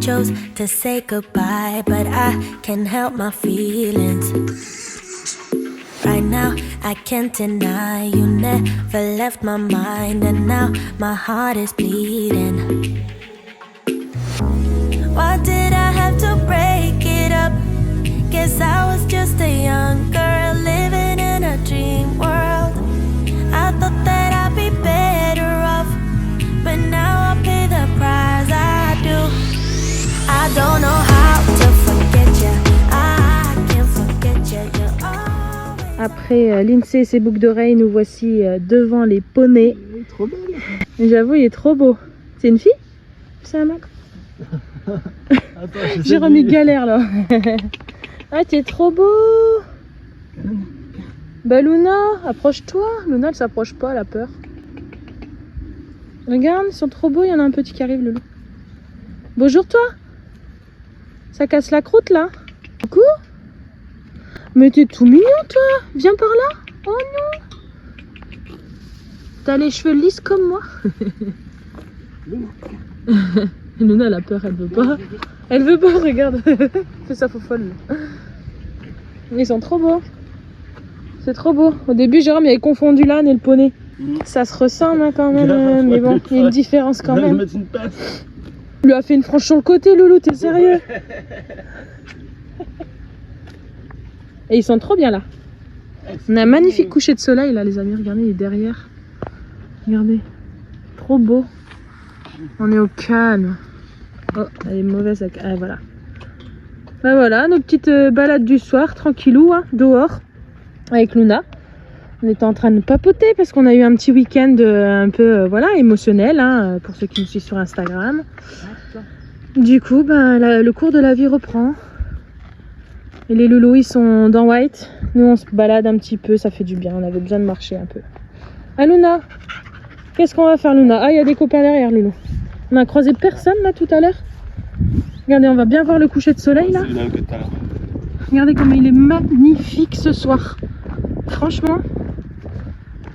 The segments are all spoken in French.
chose to say goodbye, but I can't help my feelings. Right now, I can't deny you never left my mind, and now my heart is bleeding. Why did I have to break it up? Guess I was just a young girl living in a dream world. I thought that I'd be better off, but now I pay the price I do. I don't know how to forget you. I can't forget you. You're always... Après Lindsay et ses boucles d'oreilles, nous voici devant les poneys. Il est trop belle. J'avoue, il est trop beau. C'est une fille? C'est un mec? Jérôme il galère là. Ah, t'es trop beau. Bah Luna, approche-toi. Luna elle s'approche pas, elle a peur. Regarde, ils sont trop beaux, il y en a un petit qui arrive, Loulou. Bonjour toi. Ça casse la croûte là. Coucou. Mais t'es tout mignon toi. Viens par là. Oh non. T'as les cheveux lisses comme moi. Luna elle a peur, elle veut pas. Elle veut pas, regarde. Fais ça faux folle. Ils sont trop beaux. C'est trop beau. Au début Jérôme il avait confondu l'âne et le poney. Ça se ressemble hein, quand même, mais bon, il y a une différence quand même. Il lui a fait une frange sur le côté, Loulou, t'es sérieux? Et ils sont trop bien là. On a un magnifique coucher de soleil là, les amis. Regardez, il est derrière. Regardez. Trop beau. On est au calme. Oh, elle est mauvaise. Ah, voilà. Ben voilà, nos petites balades du soir, tranquillou, hein, dehors, avec Luna. On était en train de papoter parce qu'on a eu un petit week-end un peu voilà, émotionnel, hein, pour ceux qui me suivent sur Instagram. Du coup, ben, le cours de la vie reprend. Et les loulous, ils sont dans White. Nous, on se balade un petit peu, ça fait du bien. On avait besoin de marcher un peu. Ah, Luna, qu'est-ce qu'on va faire, Luna? Ah, il y a des copains derrière, Loulou. On a croisé personne, là, tout à l'heure. Regardez, on va bien voir le coucher de soleil, là. Regardez comme il est magnifique ce soir. Franchement,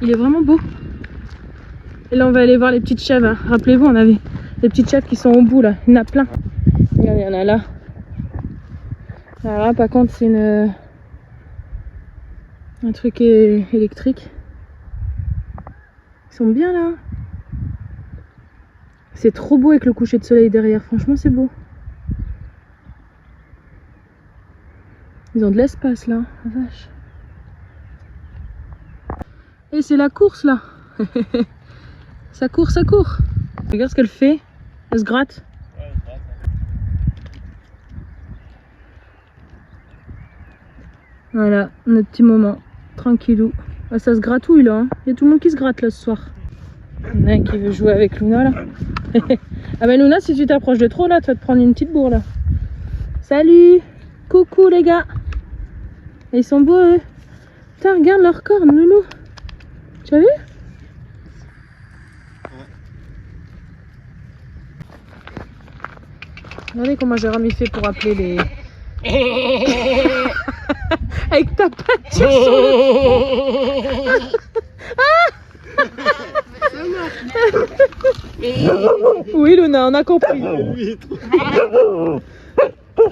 il est vraiment beau. Et là, on va aller voir les petites chèvres. Hein. Rappelez-vous, on avait les petites chèvres qui sont au bout, là. Il y en a plein. Regardez, il y en a là. Alors là, par contre, c'est un truc électrique. Ils sont bien, là. C'est trop beau avec le coucher de soleil derrière. Franchement, c'est beau. Ils ont de l'espace, là. La vache. Et c'est la course là. Ça court, ça court. Regarde ce qu'elle fait. Elle se gratte. Ouais, elle se gratte. Voilà, notre petit moment. Tranquillou. Ah, ça se gratouille là. Hein. Il y a tout le monde qui se gratte là ce soir. Il y en a un qui veut jouer avec Luna là. Ah ben Luna, si tu t'approches de trop là, tu vas te prendre une petite bourre là. Salut. Coucou les gars. Ils sont beaux eux. Putain, regarde leur corne, Loulou. Tu as vu? Regardez comment Jérôme il fait pour appeler les... Avec ta peinture sur le... Oui Luna, on a compris. Oui, trop.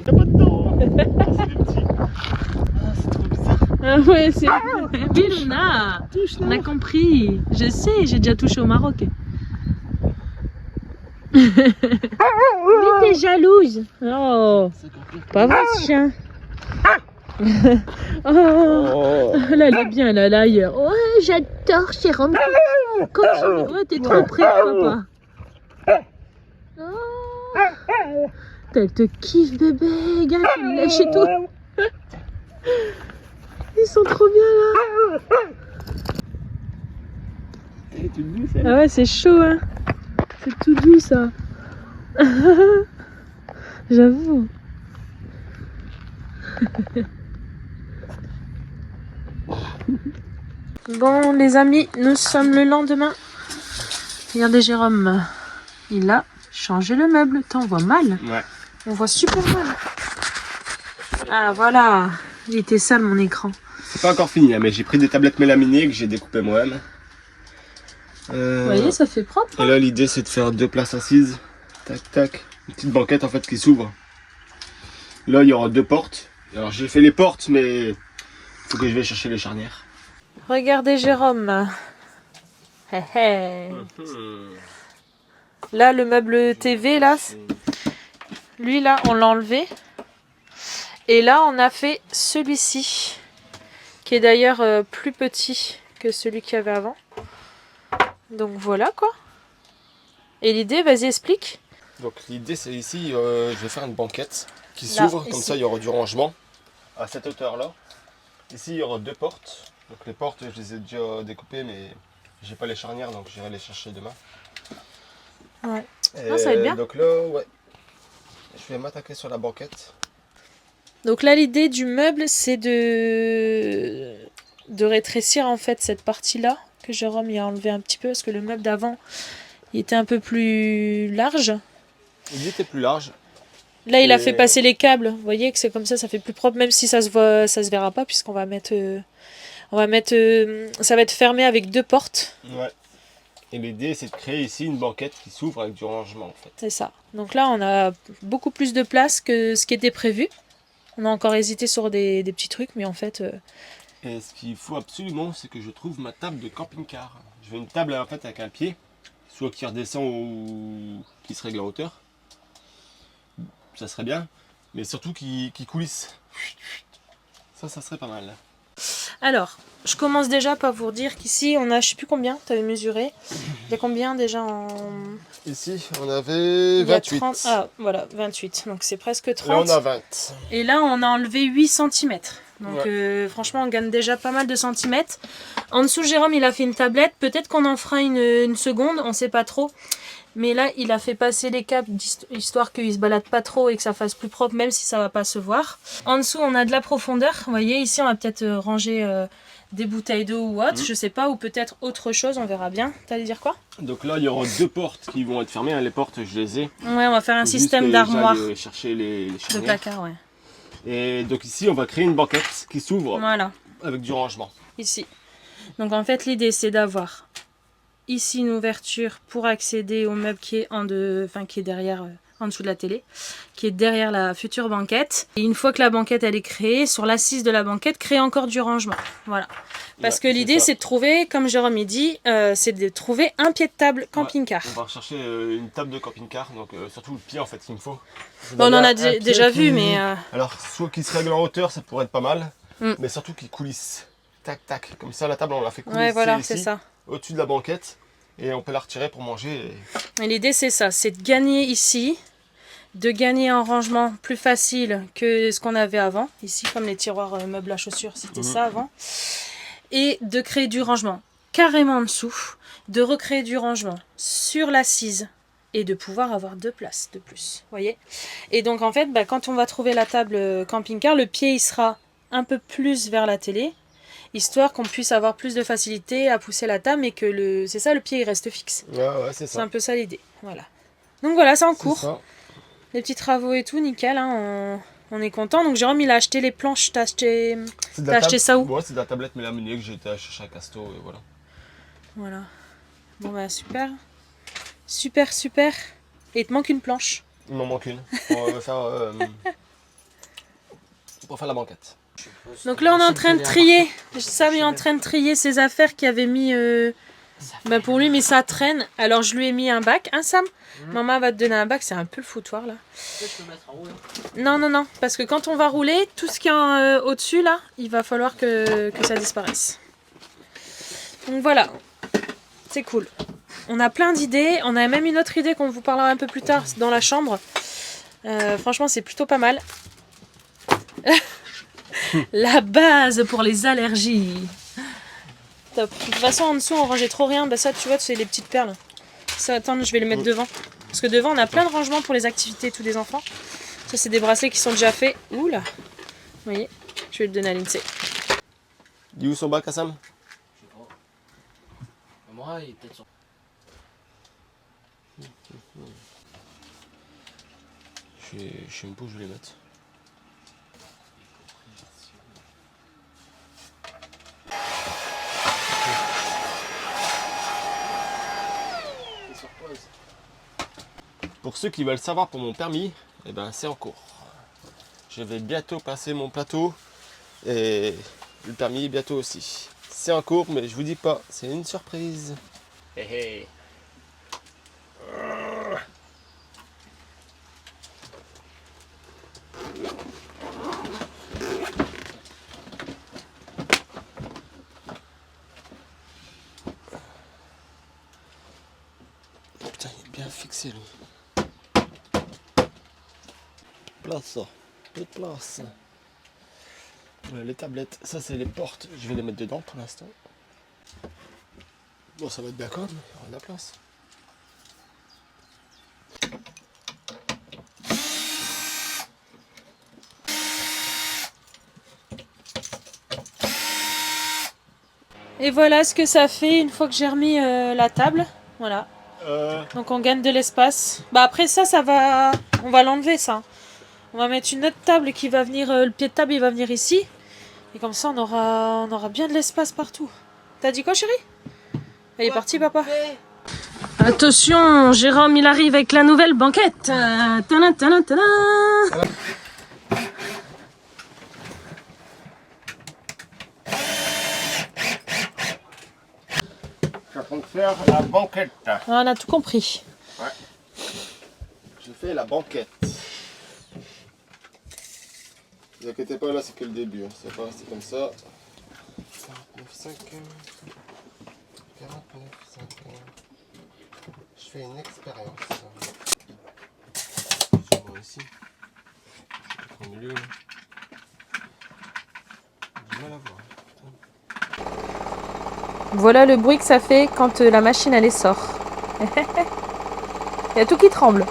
T'as pas de temps. C'est des petits. Ah, c'est trop bizarre. Ah ouais, c'est... Oui Luna, on a compris. Je sais, j'ai déjà touché au Maroc. Oui, t'es jalouse. Oh, pas vrai ce chien. Oh, là elle est bien, là, là ailleurs. Ouais, j'adore Jérôme. Continue. Ouais, t'es trop près, papa. Oh, elle te kiffe, bébé. Regarde, tu me lèches et tout. Ils sont trop bien là. Ah ouais, c'est chaud, hein. C'est tout doux ça. J'avoue. Bon les amis, nous sommes le lendemain. Regardez Jérôme, il a changé le meuble. T'en vois mal? Ouais. On voit super mal. Ah voilà, il était sale mon écran. C'est pas encore fini, hein, mais j'ai pris des tablettes mélaminées que j'ai découpées moi-même. Vous voyez, ça fait propre. Et là l'idée c'est de faire 2 places assises. Tac tac. Une petite banquette en fait qui s'ouvre. Là il y aura 2 portes. Alors j'ai fait les portes mais il faut que je vais chercher les charnières. Regardez Jérôme. Hé hé. Là, le meuble TV, là, lui, là, on l'a enlevé. Et là, on a fait celui-ci, qui est d'ailleurs plus petit que celui qu'il y avait avant. Donc voilà, quoi. Et l'idée, vas-y, explique. Donc l'idée c'est ici, je vais faire une banquette qui s'ouvre, comme ça il y aura du rangement à cette hauteur là. Ici il y aura 2 portes. Donc les portes je les ai déjà découpées mais j'ai pas les charnières donc j'irai les chercher demain. Ouais. Et ça va être bien. donc là, ouais, je vais m'attaquer sur la banquette. Donc là, l'idée du meuble, c'est de rétrécir en fait cette partie-là, que Jérôme y a enlevé un petit peu, parce que le meuble d'avant, il était un peu plus large. Il était plus large. Là, il a fait passer les câbles. Vous voyez que c'est comme ça fait plus propre, même si ça se verra pas, puisqu'on va mettre, ça va être fermé avec 2 portes. Ouais. Et l'idée, c'est de créer ici une banquette qui s'ouvre avec du rangement, en fait. C'est ça. Donc là, on a beaucoup plus de place que ce qui était prévu. On a encore hésité sur des petits trucs, mais en fait... Et ce qu'il faut absolument, c'est que je trouve ma table de camping-car. Je veux une table, en fait, avec un pied, soit qui redescend ou qui se règle en hauteur. Ça serait bien, mais surtout qui coulisse. Ça serait pas mal. Alors, je commence déjà par vous dire qu'ici, on a, je sais plus combien, tu avais mesuré. Il y a combien déjà en... Ici, on avait 28. 30... Ah, voilà, 28. Donc c'est presque 30. Là, on a 20. Et là, on a enlevé 8 cm. Donc franchement, on gagne déjà pas mal de centimètres. En dessous, Jérôme, il a fait une tablette. Peut-être qu'on en fera une seconde, on sait pas trop. Mais là, il a fait passer les câbles histoire qu'il se balade pas trop et que ça fasse plus propre, même si ça va pas se voir. En dessous, on a de la profondeur. Vous voyez, ici, on va peut-être ranger des bouteilles d'eau ou autre, je sais pas, ou peut-être autre chose, on verra bien. T'allais dire quoi? Donc là, il y aura 2 portes qui vont être fermées. Les portes, je les ai. Ouais, on va faire un système d'armoire. Chercher les de placard, ouais. Et donc ici, on va créer une banquette qui s'ouvre Voilà. avec du rangement. Ici. Donc en fait, l'idée, c'est d'avoir ici une ouverture pour accéder au meuble qui est qui est derrière, en dessous de la télé, qui est derrière la future banquette. Et une fois que la banquette elle est créée, sur l'assise de la banquette, créer encore du rangement. Voilà. Parce que l'idée, c'est de trouver, comme Jérôme il dit, c'est de trouver un pied de table camping-car. On va rechercher une table de camping-car, donc surtout le pied en fait qu'il me faut. Bon, on en a déjà vu, mais... Alors, soit qui se règle en hauteur, ça pourrait être pas mal, mais surtout qu'il coulisse. Tac, tac. Comme ça, la table, on l'a fait coulisser ouais, voilà, ici, c'est ça. au-dessus de la banquette, et on peut la retirer pour manger. Et l'idée, c'est ça, c'est de gagner ici, de gagner un rangement plus facile que ce qu'on avait avant. Ici, comme les tiroirs meubles à chaussures, c'était ça avant. Et de créer du rangement carrément en dessous, de recréer du rangement sur l'assise et de pouvoir avoir 2 places de plus. Voyez. Et donc, en fait, quand on va trouver la table camping-car, le pied, il sera un peu plus vers la télé, histoire qu'on puisse avoir plus de facilité à pousser la table et que c'est ça, le pied il reste fixe. Ouais, c'est ça. C'est un peu ça l'idée. Voilà. Donc voilà, c'est en cours. Ça. Les petits travaux et tout, nickel. Hein, on est content. Donc Jérôme, il a acheté les planches. T'as acheté ça où? Ouais, c'est de la tablette mais la meunier que j'ai été chercher à Casto et voilà. Voilà. Bon bah super. Super, super. Et il te manque une planche. Il m'en manque une pour faire la banquette. Donc là, on est en train de trier. Sam est en train de trier ses affaires qu'il avait mis pour lui, mais ça traîne. Alors je lui ai mis un bac. Hein, Sam? Maman va te donner un bac. C'est un peu le foutoir là. Je peux mettre en haut. Non, non, non. Parce que quand on va rouler, tout ce qui est au-dessus là, il va falloir que ça disparaisse. Donc voilà. C'est cool. On a plein d'idées. On a même une autre idée qu'on vous parlera un peu plus tard dans la chambre. Franchement, c'est plutôt pas mal. La base pour les allergies. Top. De toute façon, en dessous, on rangeait trop rien. Bah ça, tu vois, c'est les petites perles. Ça, attends, je vais les mettre devant. Parce que devant, on a plein de rangements pour les activités tous les enfants. Ça, c'est des bracelets qui sont déjà faits. Oula. Vous voyez, je vais le donner à Lindsay. Il est où son bac, Sam? Je sais pas. Moi, il est peut-être sur... Je sais même pas où je vais les mettre. C'est sur pause. Pour ceux qui veulent savoir pour mon permis, eh ben, c'est en cours. Je vais bientôt passer mon plateau et le permis bientôt aussi. C'est en cours, mais je vous dis pas, c'est une surprise. Hey, hey. Putain, il est bien fixé lui. Place ça, peu de place. Les tablettes, ça c'est les portes, je vais les mettre dedans pour l'instant. Bon, ça va être bien quand même, il y aura de la place. Et voilà ce que ça fait une fois que j'ai remis la table. Voilà. Donc on gagne de l'espace. Bah après ça va... On va l'enlever ça. On va mettre une autre table qui va venir... le pied de table il va venir ici. Et comme ça on aura bien de l'espace partout. T'as dit quoi chérie? Il est parti papa. Attention, Jérôme il arrive avec la nouvelle banquette. Tadam, tadam, tadam. Je suis en train de faire la banquette. On a tout compris. Ouais. Je fais la banquette. Ne vous inquiétez pas, là c'est que le début. Hein. C'est pas resté comme ça. 49,5. 49,5. Je fais une expérience. Je vois ici. Au milieu. J'ai du mal à voir. Voilà le bruit que ça fait quand la machine elle sort. Il y a tout qui tremble.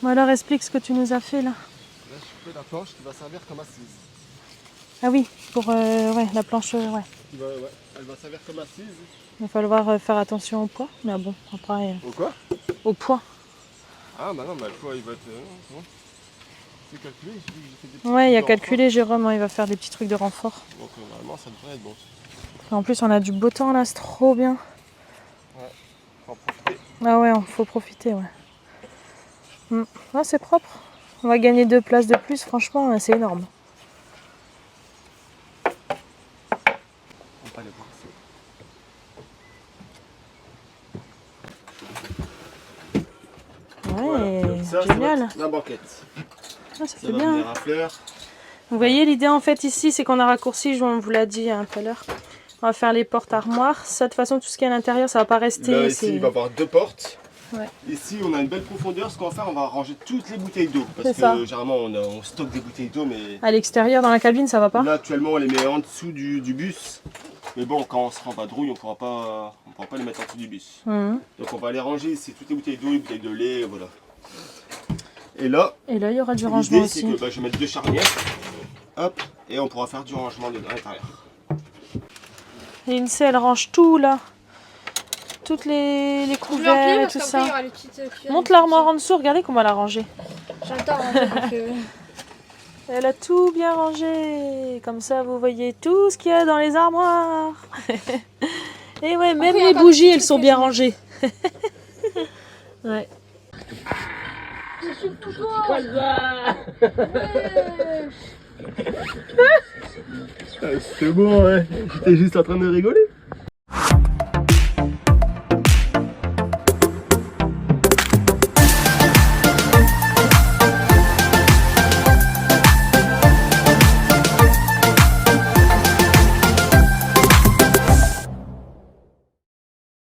Bon alors explique ce que tu nous as fait là. Là je fais la planche qui va servir comme assise. Ah oui, pour ouais, la planche, ouais. Elle va servir comme assise. Il va falloir faire attention au poids, mais bon, après... Au quoi? Au poids. Ah bah non, mais le poids il va être... c'est calculé, j'ai fait des petits Ouais, il y a trucs de calculé Jérôme, hein, il va faire des petits trucs de renfort. renfort. Donc normalement ça devrait être bon. En plus on a du beau temps là, c'est trop bien. Ouais, faut en profiter. Ah ouais, faut profiter, ouais. Ah, c'est propre. On va gagner 2 places de plus, franchement, c'est énorme. On va pas les voir ici. Ouais, Voilà. Ça, génial. la banquette. Ah, ça Ça fait va bien. venir à fleurs. Vous voyez, l'idée en fait ici, c'est qu'on a raccourci, on vous l'a dit tout à l'heure. On va faire les portes armoires. Ça, de toute façon, tout ce qui est à l'intérieur, ça va pas rester. Là, ici, il va y avoir 2 portes. Ouais. Ici, on a une belle profondeur. Ce qu'on va faire, on va ranger toutes les bouteilles d'eau. Parce C'est ça. que généralement, on stocke des bouteilles d'eau, mais À l'extérieur, dans la cabine, ça va pas? là, actuellement, on les met en dessous du bus. Mais bon, quand on sera en vadrouille, on pourra pas les mettre en dessous du bus. Donc, on va les ranger ici, toutes les bouteilles d'eau, les bouteilles de lait, voilà. Et là, il y aura du rangement l'idée, c'est aussi. que je vais mettre 2 charnières. Hop, et on pourra faire du rangement à l'intérieur. Et Lindsay, elle range tout là. Toutes les couverts et tout ça. Monte l'armoire en dessous, regardez comment elle a rangé. J'adore. Elle a tout bien rangé. Comme ça, vous voyez tout ce qu'il y a dans les armoires. Et ouais, même les bougies, elles sont bien rangées. Ouais. C'est bon, ouais. J'étais juste en train de rigoler.